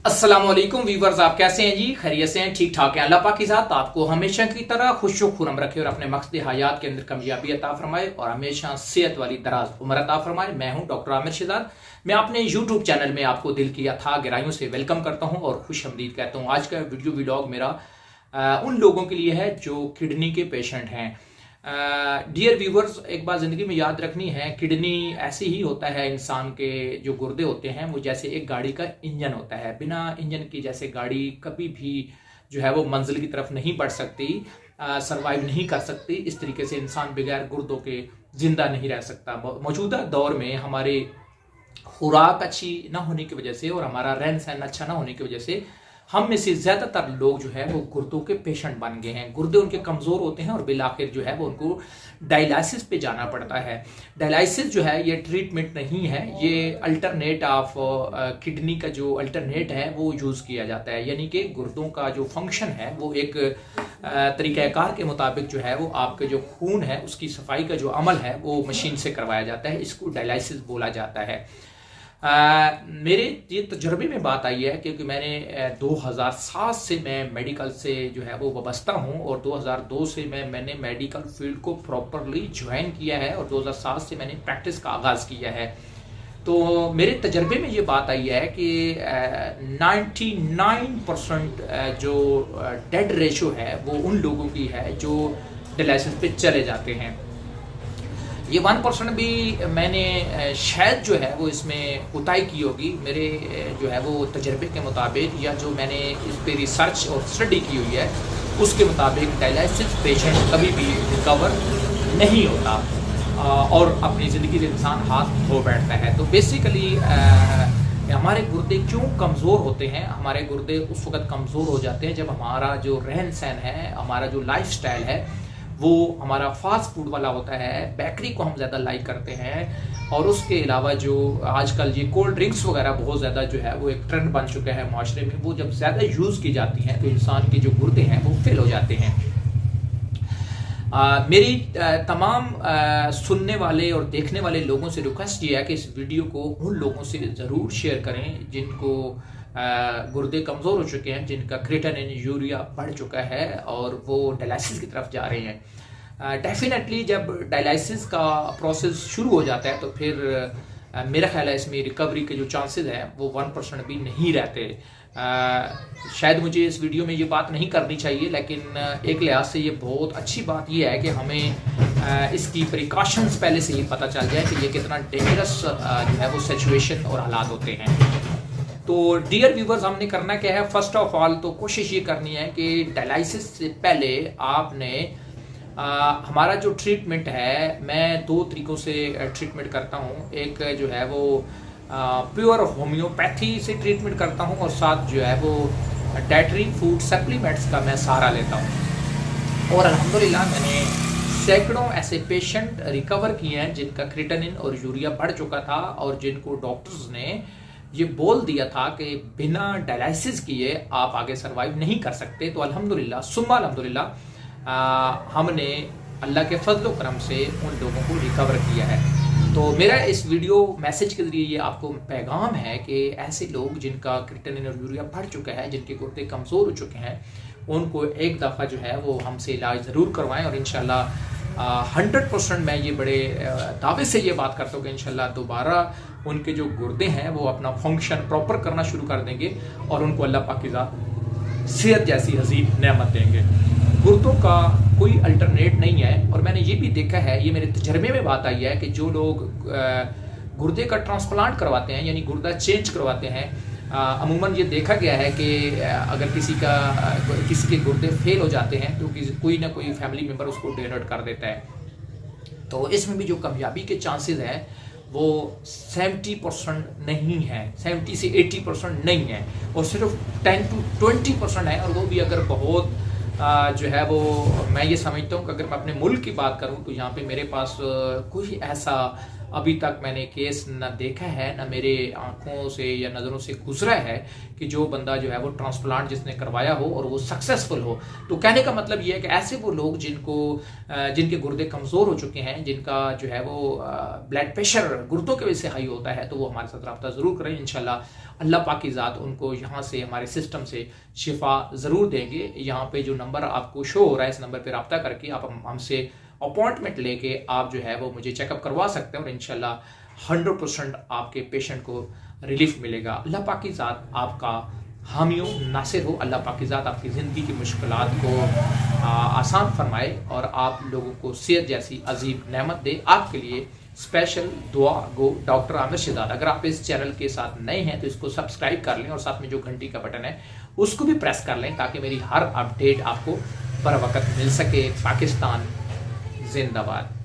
अस्सलाम वालेकुम वीवर्स, आप कैसे हैं जी? खैरियत से हैं? ठीक ठाक हैं? अल्लाह पाक की ज़ात आपको हमेशा की तरह खुश खुरम रखे और अपने मकसद हयात के अंदर कामयाबी अता फरमाए और हमेशा सेहत वाली दराज उम्र अता फरमाए। मैं हूं डॉक्टर आमिर शहजाद। मैं अपने यूट्यूब चैनल में आपको दिल की अथाह गहराइयों से वेलकम करता हूं और खुश आमदीद कहता हूं। आज का वीडियो व्लॉग मेरा उन लोगों के लिए है जो किडनी के पेशेंट हैं। डियर व्यूवर्स, एक बात ज़िंदगी में याद रखनी है, किडनी ऐसे ही होता है। इंसान के जो गुर्दे होते हैं वो जैसे एक गाड़ी का इंजन होता है। बिना इंजन की जैसे गाड़ी कभी भी जो है वो मंजिल की तरफ नहीं बढ़ सकती, सरवाइव नहीं कर सकती। इस तरीके से इंसान बगैर गुर्दों के जिंदा नहीं रह सकता। मौजूदा दौर में हमारे खुराक अच्छी ना होने की वजह से और हमारा रहन सहन अच्छा ना होने की वजह से हम में से ज्यादातर लोग जो है वो गुर्दों के पेशेंट बन गए हैं। गुर्दे उनके कमजोर होते हैं और बिल आखिर जो है वो उनको डायलिसिस पे जाना पड़ता है। डायलिसिस जो है ये ट्रीटमेंट नहीं है, ये अल्टरनेट ऑफ किडनी का जो अल्टरनेट है वो यूज किया जाता है। यानी कि गुर्दों का जो फंक्शन है वो एक तरीक़ाकार के मुताबिक जो है वो आपके जो खून है उसकी सफाई का जो अमल है वो मशीन से करवाया जाता है। इसको डायलिसिस बोला जाता है। मेरे ये तजर्बे में बात आई है क्योंकि मैंने 2007 से मैं मेडिकल से जो है वो वाबस्ता हूँ और 2002 से मैंने मेडिकल फील्ड को प्रॉपरली ज्वाइन किया है और 2007 से मैंने प्रैक्टिस का आगाज़ किया है। तो मेरे तजर्बे में ये बात आई है कि 99% जो डेड रेशो है वो उन लोगों की है जो डायलिसिस पे चले जाते हैं। ये 1% भी मैंने शायद जो है वो इसमें कोताही की होगी मेरे जो है वो तजर्बे के मुताबिक, या जो मैंने इस पर रिसर्च और स्टडी की हुई है उसके मुताबिक डायलिसिस पेशेंट कभी भी रिकवर नहीं होता और अपनी ज़िंदगी से इंसान हाथ धो बैठता है। तो बेसिकली हमारे गुर्दे क्यों कमज़ोर होते हैं? हमारे गुर्दे उस वक्त कमज़ोर हो जाते हैं जब हमारा जो रहन सहन है, हमारा जो लाइफस्टाइल है वो हमारा फास्ट फूड वाला होता है। बेकरी को हम ज़्यादा लाइक करते हैं और उसके अलावा जो आजकल ये कोल्ड ड्रिंक्स वगैरह बहुत ज़्यादा जो है वो एक ट्रेंड बन चुका है माशरे में, वो जब ज़्यादा यूज़ की जाती हैं तो इंसान के जो गुर्दे हैं वो फेल हो जाते हैं। मेरी तमाम सुनने वाले और देखने वाले लोगों से रिक्वेस्ट ये है कि इस वीडियो को उन लोगों से ज़रूर शेयर करें जिनको गुर्दे कमज़ोर हो चुके हैं, जिनका क्रिएटिनिन यूरिया बढ़ चुका है और वो डायलिसिस की तरफ जा रहे हैं। डेफिनेटली जब डायलिसिस का प्रोसेस शुरू हो जाता है तो फिर मेरा ख्याल है इसमें रिकवरी के जो चांसेस हैं वो 1% भी नहीं रहते। शायद मुझे इस वीडियो में ये बात नहीं करनी चाहिए, लेकिन एक लिहाज से ये बहुत अच्छी बात ये है कि हमें इसकी प्रिकॉशंस पहले से ही पता चल जाए कि ये कितना डेंजरस जो है वो सिचुएशन और हालात होते हैं। तो डियर व्यूवर्स, हमने करना क्या है? फर्स्ट ऑफ ऑल तो कोशिश ये करनी है कि डायलिसिस से पहले आपने हमारा जो ट्रीटमेंट है, मैं 2 तरीक़ों से ट्रीटमेंट करता हूँ। एक जो है वो प्योर होम्योपैथी से ट्रीटमेंट करता हूँ और साथ जो है वो डाइटरी फूड सप्लीमेंट्स का मैं सहारा लेता हूँ। और अल्हम्दुलिल्लाह मैंने सैकड़ों ऐसे पेशेंट रिकवर किए हैं जिनका क्रिएटिनिन और यूरिया बढ़ चुका था और जिनको डॉक्टर्स ने ये बोल दिया था कि बिना डायलिसिस किए आप आगे सरवाइव नहीं कर सकते। तो अल्हम्दुलिल्लाह सुम्मा अल्हम्दुलिल्लाह हमने अल्लाह के फजल व करम से उन लोगों को रिकवर किया है। तो मेरा इस वीडियो मैसेज के ज़रिए ये आपको पैगाम है कि ऐसे लोग जिनका क्रिएटिनिन और यूरिया बढ़ चुका है, जिनके गुर्दे कमज़ोर हो चुके हैं, उनको एक दफ़ा जो है वो हमसे इलाज ज़रूर करवाएं और इंशाल्लाह 100% मैं ये बड़े दावे से ये बात करता हूँ कि इंशाल्लाह दोबारा उनके जो गुर्दे हैं वो अपना फंक्शन प्रॉपर करना शुरू कर देंगे और उनको अल्लाह पाक की ज़ात सेहत जैसी हसीब नेमत देंगे। गुर्दों का कोई अल्टरनेट नहीं है और मैंने ये भी देखा है, ये मेरे तजर्बे में बात आई है कि जो लोग गुर्दे का ट्रांसप्लांट करवाते हैं यानी गुर्दा चेंज करवाते हैं, अमूमन ये देखा गया है कि अगर किसी के गुर्दे फेल हो जाते हैं तो कोई ना कोई फैमिली मेम्बर उसको डोनेट कर देता है। तो इसमें भी जो कामयाबी के चांसेस हैं वो 70% नहीं है, 70 से 80% नहीं है और सिर्फ 10 to 20% है। और वो भी अगर बहुत जो है वो मैं ये समझता हूँ कि अगर मैं अपने मुल्क की बात करूँ तो यहाँ पे मेरे पास कोई ऐसा अभी तक मैंने केस न देखा है, न मेरे आंखों से या नज़रों से गुजरा है कि जो बंदा जो है वो ट्रांसप्लांट जिसने करवाया हो और वो सक्सेसफुल हो। तो कहने का मतलब ये है कि ऐसे वो लोग जिनके गुर्दे कमज़ोर हो चुके हैं, जिनका जो है वो ब्लड प्रेशर गुर्दों की वजह से हाई होता है, तो वो हमारे साथ रब्ता ज़रूर करें। इंशाल्लाह अल्लाह पाक की ज़ात उनको यहाँ से, हमारे सिस्टम से शिफा ज़रूर देंगे। यहाँ पे जो नंबर आपको शो हो रहा है, इस नंबर पर रब्ता करके आप हमसे अपॉइंटमेंट लेके आप जो है वो मुझे चेकअप करवा सकते हैं और इंशाल्लाह 100% आपके पेशेंट को रिलीफ मिलेगा। अल्लाह पाक की ज़ात आपका हामी हो, नासिर हो। अल्लाह पाक की ज़ात आपकी ज़िंदगी की मुश्किलात को आसान फरमाए और आप लोगों को सेहत जैसी अजीब नेमत दे। आपके लिए स्पेशल दुआ गो डॉक्टर आमिर शहजाद। अगर आप इस चैनल के साथ नए हैं तो इसको सब्सक्राइब कर लें और साथ में जो घंटी का बटन है उसको भी प्रेस कर लें ताकि मेरी हर अपडेट आपको बर वक्त मिल सके। पाकिस्तान जिंदाबाद।